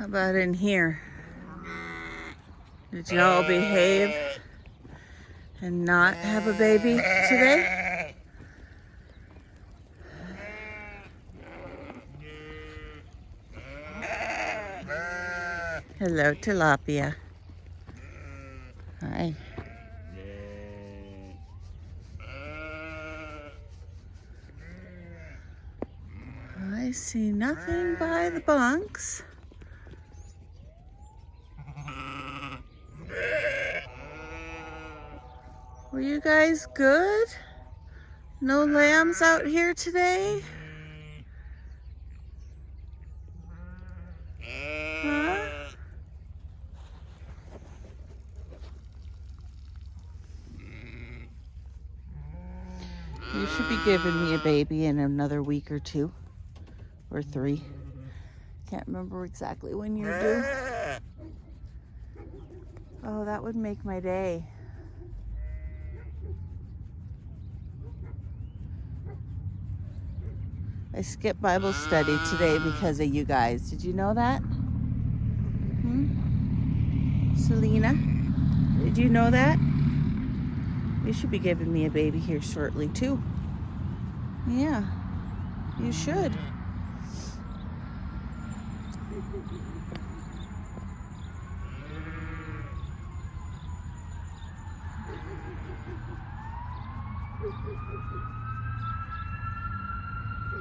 about in here? Did y'all behave and not have a baby today? Hello, tilapia. Hi. I see nothing by the bunks. Were you guys good? No lambs out here today? Huh? You should be giving me a baby in another week or 2 or 3. Can't remember exactly when you're due. Oh, that would make my day. I skipped Bible study today because of you guys. Did you know that? Selena, did you know that? You should be giving me a baby here shortly too. Yeah, you should.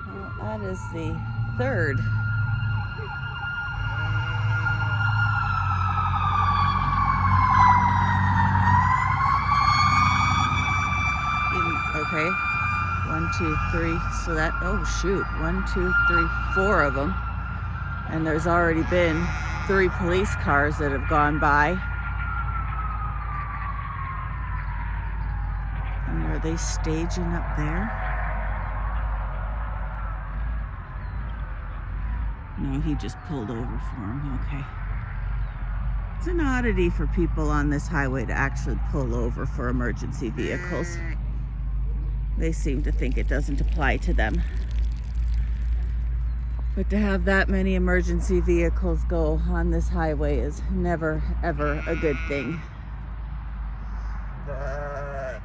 Well, that is the 3rd. Okay, 1, 2, 3. So that, oh shoot, 1, 2, 3, 4 of them. And there's already been 3 police cars that have gone by. And are they staging up there? No, he just pulled over for him. Okay. It's an oddity for people on this highway to actually pull over for emergency vehicles. They seem to think it doesn't apply to them. But to have that many emergency vehicles go on this highway is never, ever a good thing.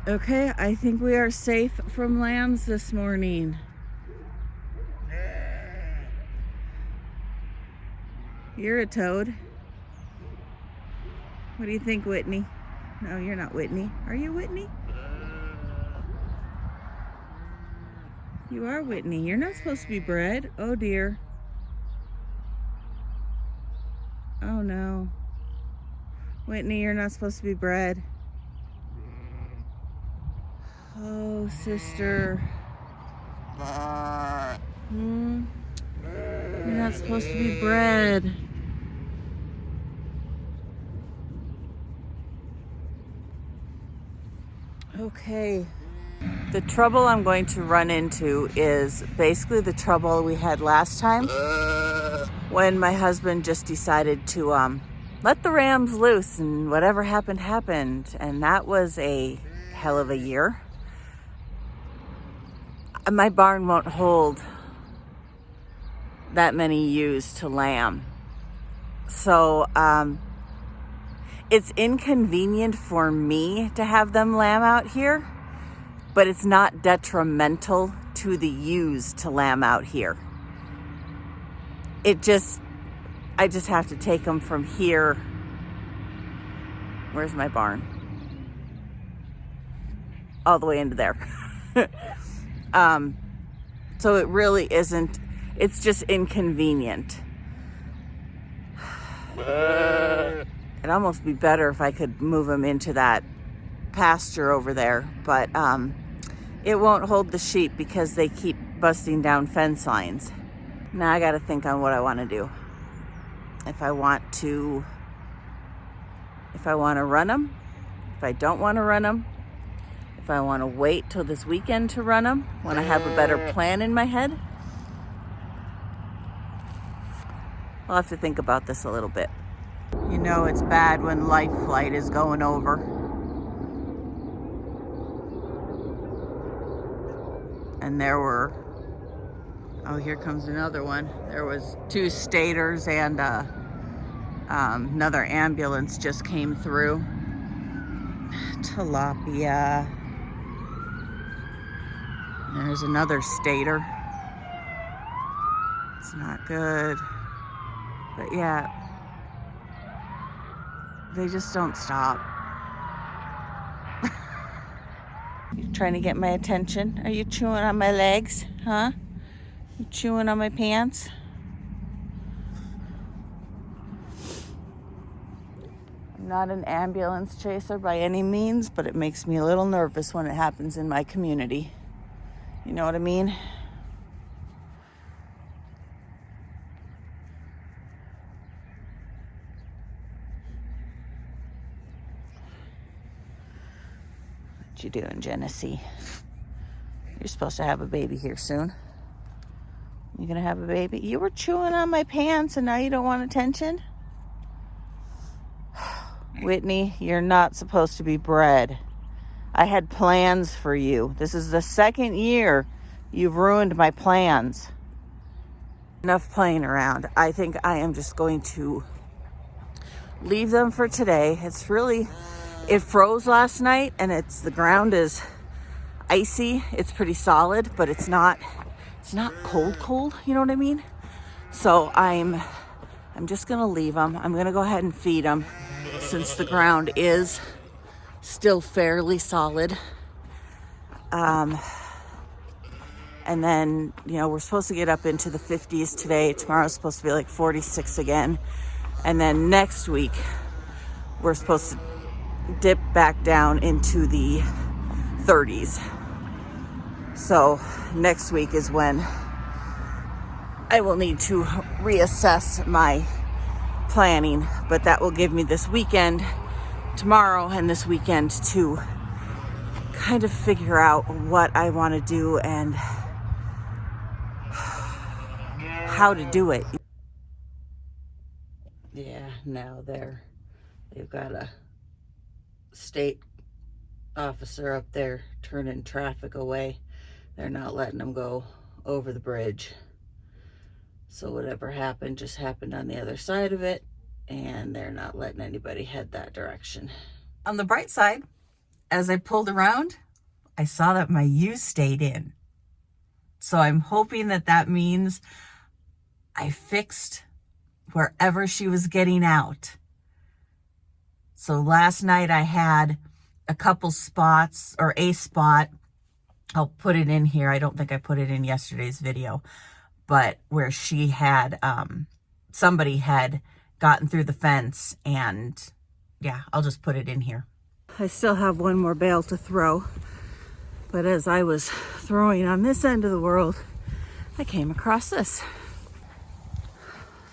Okay, I think we are safe from lambs this morning. You're a toad. What do you think, Whitney? No, you're not Whitney. Are you Whitney? You are Whitney. You're not supposed to be bred. Oh dear. Oh no. Whitney, you're not supposed to be bred. Oh, sister. You're not supposed to be bred. Okay. The trouble I'm going to run into is basically the trouble we had last time when my husband just decided to let the rams loose and whatever happened, happened. And that was a hell of a year. My barn won't hold that many ewes to lamb. So it's inconvenient for me to have them lamb out here, but it's not detrimental to the ewes to lamb out here. I just have to take them from here. Where's my barn? All the way into there. So it really isn't, it's just inconvenient. It'd almost be better if I could move them into that pasture over there, but it won't hold the sheep because they keep busting down fence lines. Now I got to think on what I want to do. If I want to run them, if I don't want to run them, if I want to wait till this weekend to run them when I have a better plan in my head. I'll have to think about this a little bit. You know it's bad when life flight is going over. And there were, oh, here comes another one. There was 2 staters and a Another ambulance just came through. Tilapia. There's another stater. It's not good. But yeah, they just don't stop. You trying to get my attention? Are you chewing on my legs? Huh? You chewing on my pants? I'm not an ambulance chaser by any means, but it makes me a little nervous when it happens in my community. You know what I mean? What you doing, Genesee? You're supposed to have a baby here soon. You gonna have a baby? You were chewing on my pants and now you don't want attention? Whitney, you're not supposed to be bred. I had plans for you. This is the second year you've ruined my plans. Enough playing around. I think I am just going to leave them for today. It froze last night and the ground is icy. It's pretty solid, but it's not cold, you know what I mean? So I'm just gonna leave them. I'm gonna go ahead and feed them since the ground is still fairly solid. And then, we're supposed to get up into the 50s today. Tomorrow's supposed to be like 46 again. And then next week, we're supposed to dip back down into the 30s. So next week is when I will need to reassess my planning, but that will give me this weekend, tomorrow and this weekend, to kind of figure out what I want to do and how to do it. Yeah, now they've got a state officer up there turning traffic away. They're not letting them go over the bridge. So whatever happened just happened on the other side of it, and they're not letting anybody head that direction. On the bright side, as I pulled around, I saw that my ewes stayed in. So I'm hoping that means I fixed wherever she was getting out. So last night I had a couple spots, or a spot. I'll put it in here. I don't think I put it in yesterday's video, but where she had, somebody had gotten through the fence, and yeah, I'll just put it in here. I still have one more bale to throw, but as I was throwing on this end of the world, I came across this.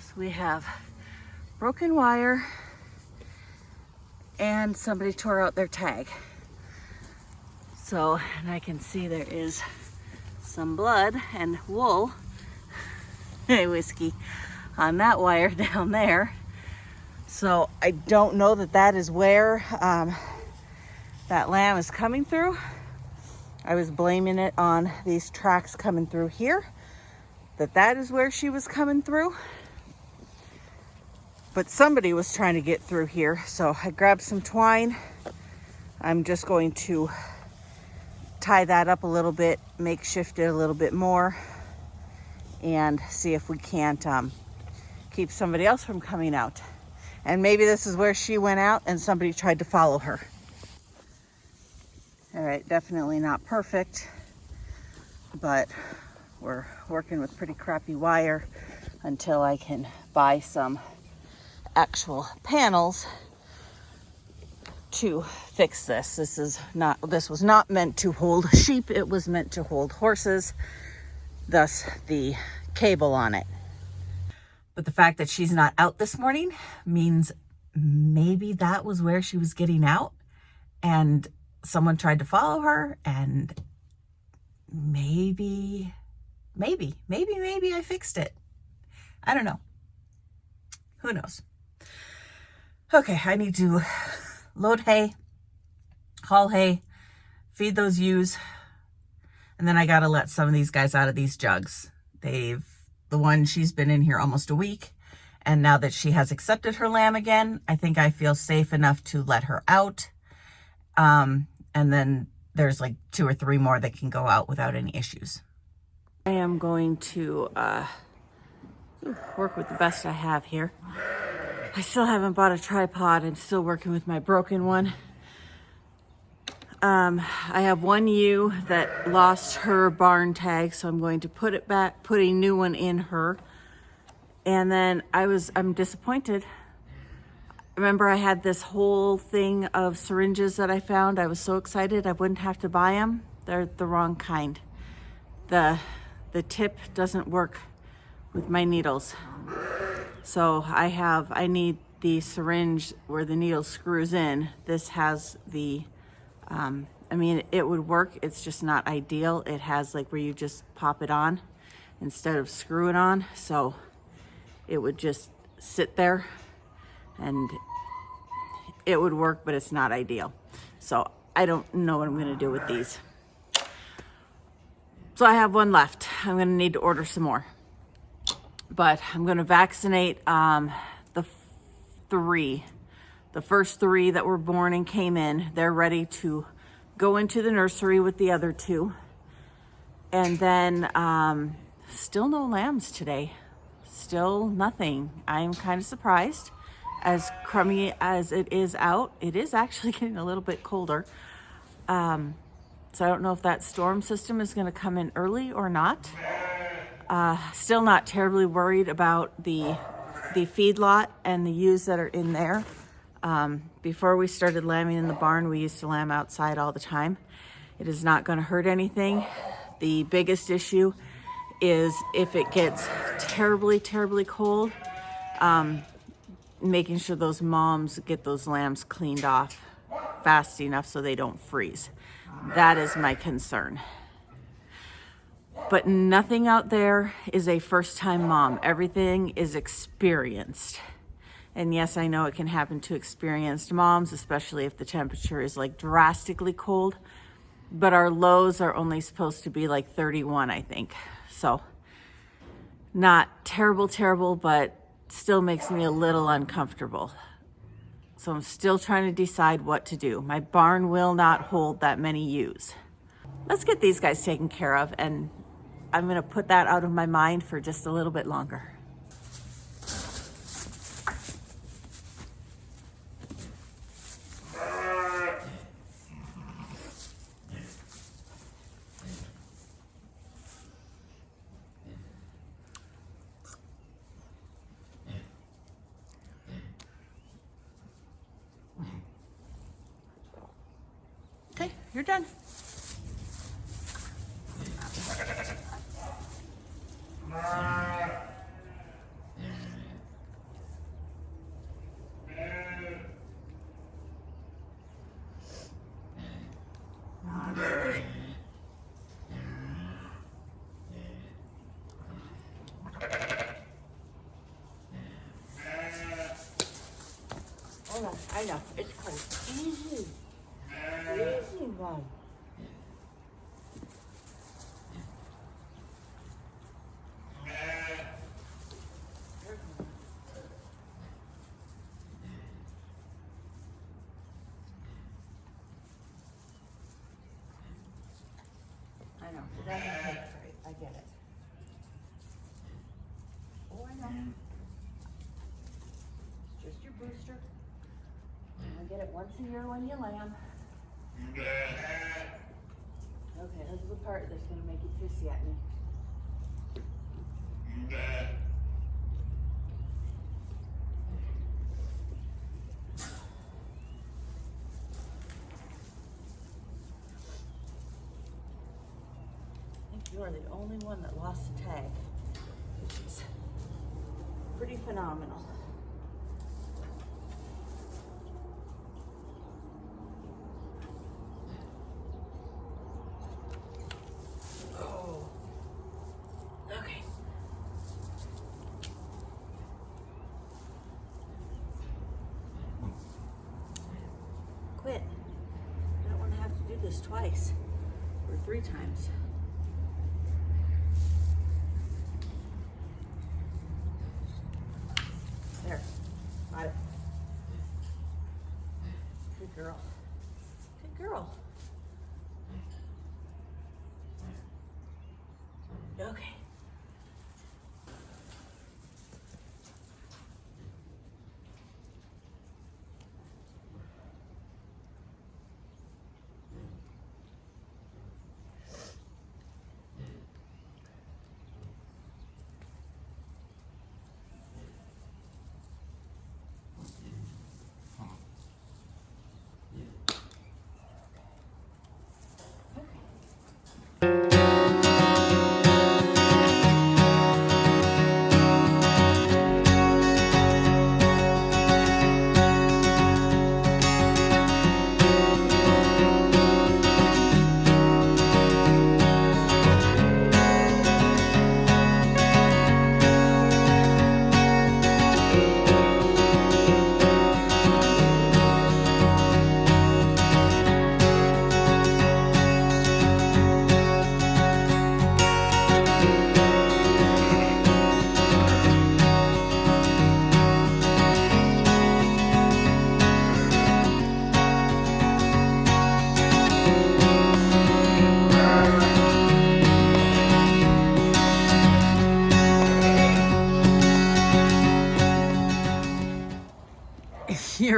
So we have broken wire, and somebody tore out their tag. So, and I can see there is some blood and wool, whiskey, on that wire down there. So I don't know that is where that lamb is coming through. I was blaming it on these tracks coming through here, that is where she was coming through. But somebody was trying to get through here. So I grabbed some twine. I'm just going to tie that up a little bit, makeshift it a little bit more, and see if we can't keep somebody else from coming out. And maybe this is where she went out and somebody tried to follow her. All right, definitely not perfect, but we're working with pretty crappy wire until I can buy some actual panels to fix this. This was not meant to hold sheep. It was meant to hold horses, thus the cable on it. But the fact that she's not out this morning means maybe that was where she was getting out and someone tried to follow her, and maybe I fixed it. I don't know. Who knows? Okay, I need to load hay, haul hay, feed those ewes, and then I gotta let some of these guys out of these jugs. The one, she's been in here almost a week, And now that she has accepted her lamb again, I think I feel safe enough to let her out. And then there's like 2 or 3 more that can go out without any issues. I am going to work with the best I have here. I still haven't bought a tripod. I'm still working with my broken one. I have one ewe that lost her barn tag, so I'm going to put it back, put a new one in her. And then I'm disappointed. Remember, I had this whole thing of syringes that I found. I was so excited I wouldn't have to buy them. They're the wrong kind. The tip doesn't work with my needles. So I need the syringe where the needle screws in. This has the, I mean, it would work. It's just not ideal. It has like where you just pop it on instead of screw it on. So it would just sit there and it would work, but it's not ideal. So I don't know what I'm gonna do with these. So I have one left. I'm gonna need to order some more. But I'm gonna vaccinate the 3. The first 3 that were born and came in. They're ready to go into the nursery with the other 2. And then still no lambs today. Still nothing. I'm kind of surprised. As crummy as it is out, it is actually getting a little bit colder. So I don't know if that storm system is gonna come in early or not. Still not terribly worried about the feedlot and the ewes that are in there. Before we started lambing in the barn, we used to lamb outside all the time. It is not gonna hurt anything. The biggest issue is if it gets terribly, terribly cold, making sure those moms get those lambs cleaned off fast enough so they don't freeze. That is my concern. But nothing out there is a first-time mom. Everything is experienced. And yes, I know it can happen to experienced moms, especially if the temperature is like drastically cold. But our lows are only supposed to be like 31, I think. So not terrible, but still makes me a little uncomfortable. So I'm still trying to decide what to do. My barn will not hold that many ewes. Let's get these guys taken care of, and I'm gonna put that out of my mind for just a little bit longer. Okay, you're done. Hold on, I know, it's close. Easy. Easy one. I know, it doesn't taste right. I get it. Oh, I know. It's just your booster. You get it once a year when you lamb. Okay, this is the part that's going to make you pissy at me. I think you are the only one that lost the tag, which is pretty phenomenal. Quit. I don't want to have to do this twice or 3 times.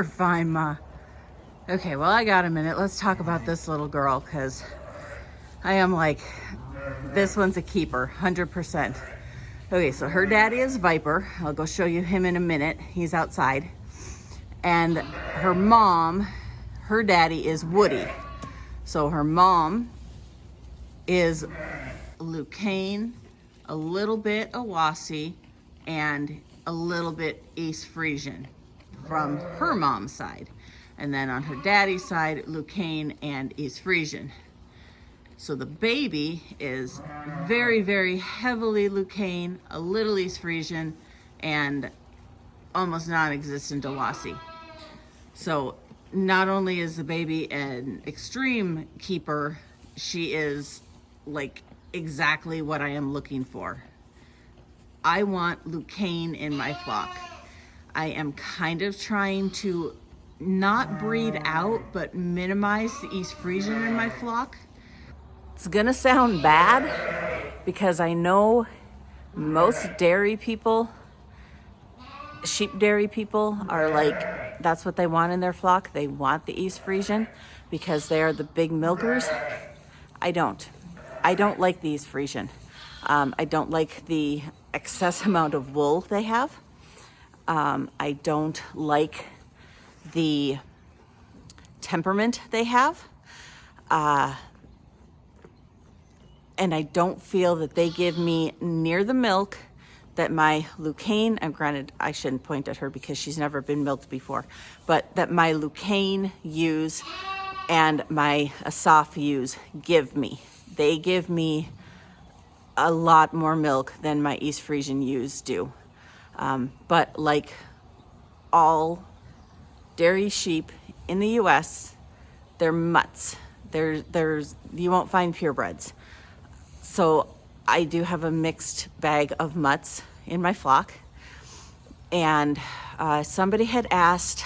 You're fine, Ma. Okay, well, I got a minute. Let's talk about this little girl, because I am like, this one's a keeper, 100%. Okay, so her daddy is Viper. I'll go show you him in a minute. He's outside. And her mom, her daddy is Woody. So her mom is Lucane, a little bit Awasi, and a little bit East Frisian from her mom's side. And then on her daddy's side, Lucane and East Frisian. So the baby is very, very heavily Lucane, a little East Frisian, and almost non-existent Awasi. So not only is the baby an extreme keeper, she is like exactly what I am looking for. I want Lucane in my flock. I am kind of trying to not breed out, but minimize the East Frisian in my flock. It's gonna sound bad because I know most dairy people, sheep dairy people, are like, that's what they want in their flock. They want the East Frisian because they are the big milkers. I don't like the East Frisian. I don't like the excess amount of wool they have. I don't like the temperament they have. And I don't feel that they give me near the milk that my Lucane, and granted, I shouldn't point at her because she's never been milked before, but that my Lucane ewes and my Asaf ewes give me. They give me a lot more milk than my East Frisian ewes do. But like all dairy sheep in the US, they're mutts. You won't find purebreds. So I do have a mixed bag of mutts in my flock. And somebody had asked,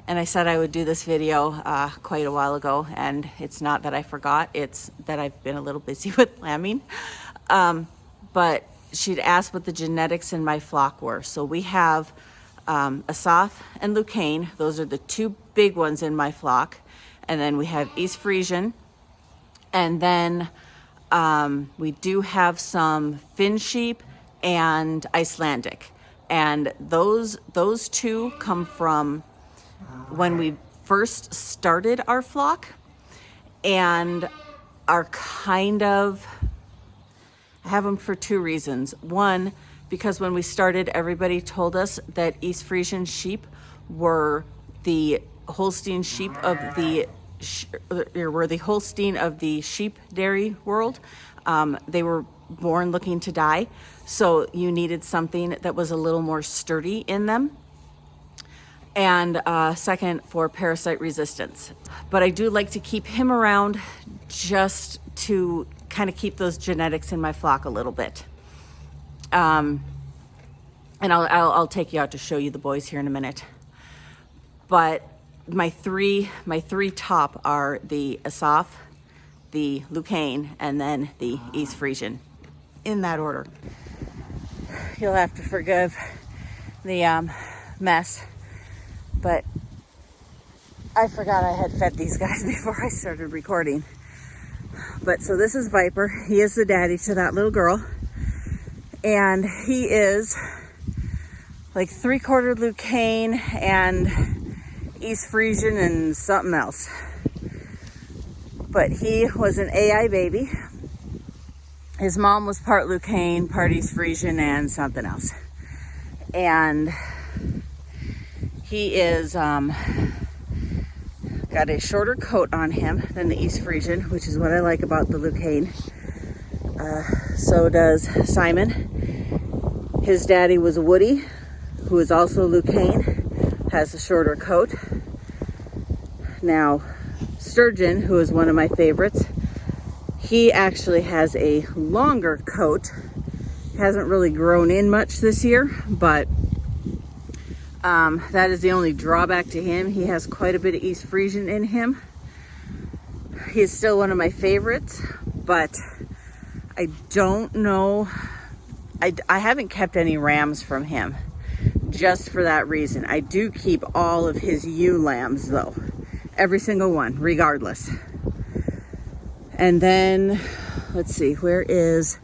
and I said I would do this video quite a while ago, and it's not that I forgot, it's that I've been a little busy with lambing. But she'd asked what the genetics in my flock were. So we have Asaf and Lucane. Those are the two big ones in my flock. And then we have East Frisian. And then we do have some Finn sheep and Icelandic. And those two come from when we first started our flock, and are kind of, I have them for two reasons. One, because when we started, everybody told us that East Frisian sheep were the Holstein sheep of the Holstein of the sheep dairy world. They were born looking to die, so you needed something that was a little more sturdy in them. And second, for parasite resistance. But I do like to keep him around just to kind of keep those genetics in my flock a little bit. And I'll take you out to show you the boys here in a minute. But my three top are the Asaf, the Lucane, and then the East Frisian, in that order. You'll have to forgive the mess, but I forgot I had fed these guys before I started recording. But so this is Viper. He is the daddy to that little girl, and he is like 3/4 Lucane and East Frisian and something else. But he was an AI baby. His mom was part Lucane, part East Frisian, and something else. And he is got a shorter coat on him than the East Frisian, which is what I like about the Lucane. So does Simon. His daddy was Woody, who is also Lucane, has a shorter coat. Now, Sturgeon, who is one of my favorites, he actually has a longer coat. Hasn't really grown in much this year, but that is the only drawback to him. He has quite a bit of East Frisian in him. He's still one of my favorites, but I don't know. I haven't kept any rams from him just for that reason. I do keep all of his ewe lambs though. Every single one, regardless. And then, let's see, where is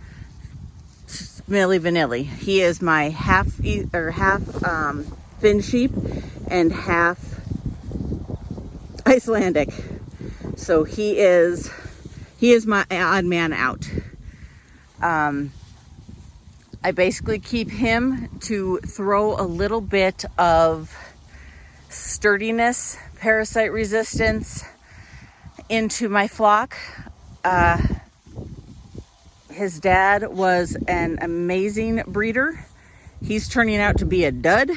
Millie Vanilli? He is my half Finn sheep and half Icelandic. So he is my odd man out. I basically keep him to throw a little bit of sturdiness, parasite resistance into my flock. His dad was an amazing breeder. He's turning out to be a dud.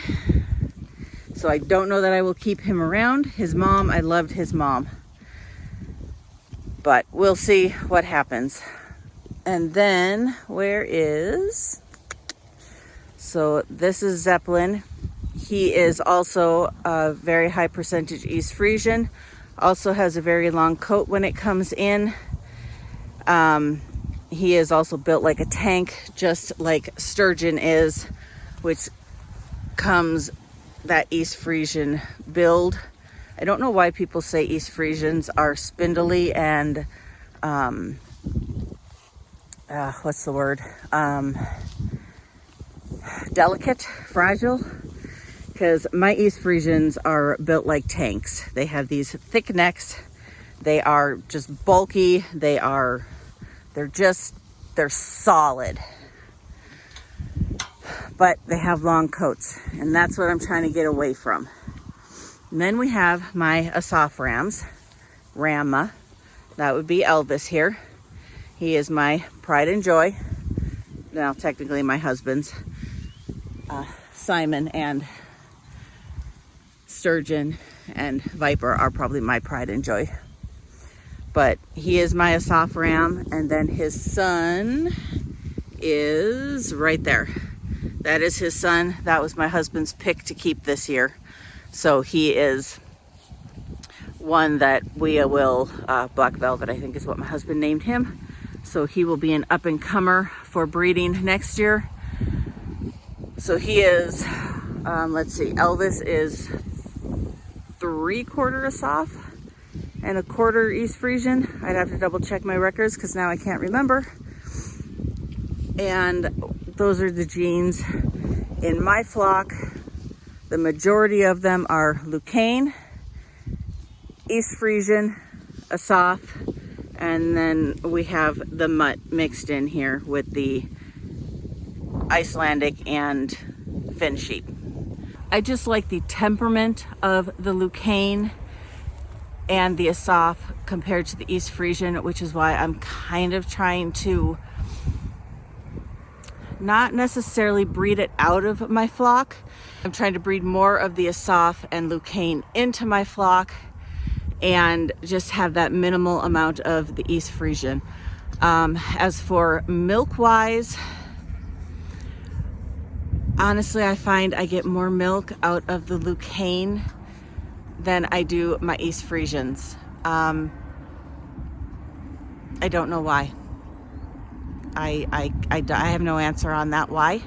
So I don't know that I will keep him around. His mom, I loved his mom. But we'll see what happens. And then so this is Zeppelin. He is also a very high percentage East Frisian. Also has a very long coat when it comes in. He is also built like a tank, just like Sturgeon is, which comes that East Frisian build. I don't know why people say East Frisians are spindly and, what's the word? Delicate, fragile, because my East Frisians are built like tanks. They have these thick necks. They are just bulky. They're solid, but they have long coats, and that's what I'm trying to get away from. And then we have my Asaf Rama. That would be Elvis here. He is my pride and joy. Now, technically my husband's. Simon and Sturgeon and Viper are probably my pride and joy. But he is my Asaf Ram, and then his son is right there. That is his son. That was my husband's pick to keep this year. So he is one that we will, Black Velvet, I think is what my husband named him. So he will be an up-and-comer for breeding next year. So he is, let's see, Elvis is 3/4 Asaf and 1/4 East Frisian. I'd have to double check my records because now I can't remember. And those are the genes in my flock. The majority of them are Lucane, East Frisian, Asaf, and then we have the mutt mixed in here with the Icelandic and Finn sheep. I just like the temperament of the Lucane and the Asaf compared to the East Frisian, which is why I'm kind of trying to not necessarily breed it out of my flock. I'm trying to breed more of the Asaf and Lucane into my flock and just have that minimal amount of the East Frisian. As for milk-wise, honestly, I find I get more milk out of the Lucane than I do my East Frisians. I don't know why. I have no answer on that why.